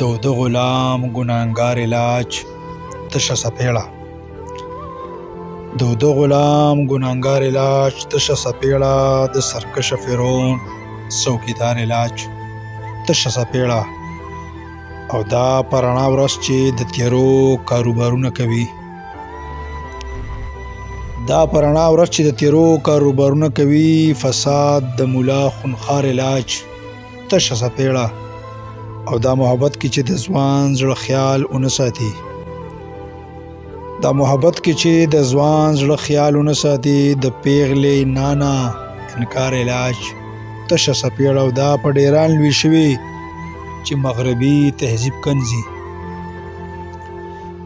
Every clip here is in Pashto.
د غلام ګناهګار علاج تشه سپېړه. د غلام ګناهګار علاج تشه سپېړه. د سرکشه فرعون څوکیدار علاج تشه سپېړه. او دا په رڼا ورځ چې د تیرو کاروبارونه کوي، دا په رڼا ورځ چې د تیرو کاروبارونه کوي، فساد د مولا خونخوار علاج تشه سپېړه. او دا محبت کې چې د ځوان زړه خیال ونه ساتي، دا محبت کې چې د ځوان زړه خیال ونه ساتي، د پیغلې نانا انکار علاج تشه سپېړه. او دا په ډیران لوی شوي چې مغربي تهذیب کنځي،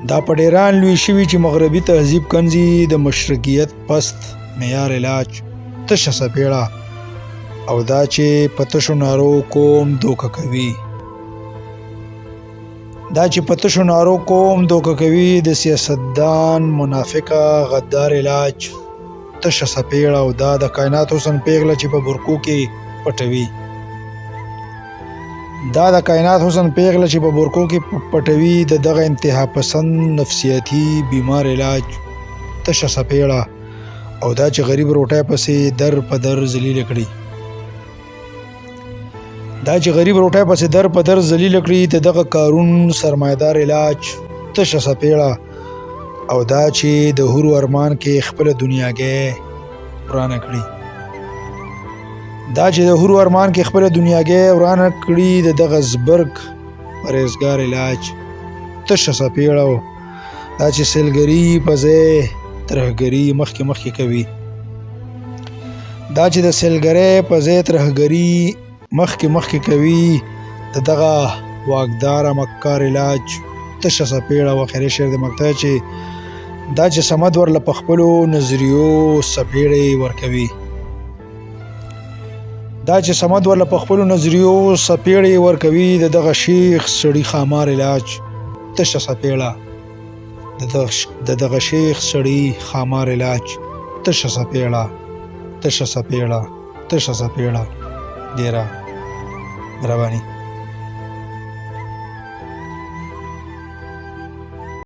دا په ډیران لوی شوي چې مغربي تهذیب کنځي، د مشرقیت پست معیار علاج تشه سپېړه. او دا چې په تشو نارو کوم دوکه کوي، دا چې په تشو نارو کوم دوکه کوي، د سیاستدان منافقه غدار علاج تشه سپېړه. او دا د کائنات حسن پیغله چې په برکو کې پټوي، دا د کائنات حسن پیغله چې په برکو کې پټوي، د دغه انتها پسند نفسیاتي بیمار علاج تشه سپېړه. او دا چې غریب روټۍ پسې در په در ذلیل کړي، دا چې غریب روټۍ پسې در په در ذلیل کړي، د دغه کارون سرمایدار علاج تشه سپېړه. او دا چې د هورو ارمان کې خپل دنیاګۍ ورانه کړي، دا چې د هورو ارمان کې خپل دنیاګۍ ورانه کړي، د دغه زبرګ پرهیزګار علاج تشه سپېړه. دا چې سیلګري په ځای ترهګري مخکې کوي، دا چې د سیلګرۍ په ځای ترهګري مخکې کوي، د دغه واکدار مکار علاج تشه سپېړه. او اخري شعر د مقطع چې دا چې سمد ورله په خپلو نظریو سپېړې ورکوي، دا چې سمد ورله په خپلو نظریو سپېړې ورکوي، د دغه شیخ سړي خامار علاج تشه سپېړه. د دغه شیخ سړي خامار علاج تشه سپېړه، تشه سپېړه، تشه سپېړه. ډیره مهرباني.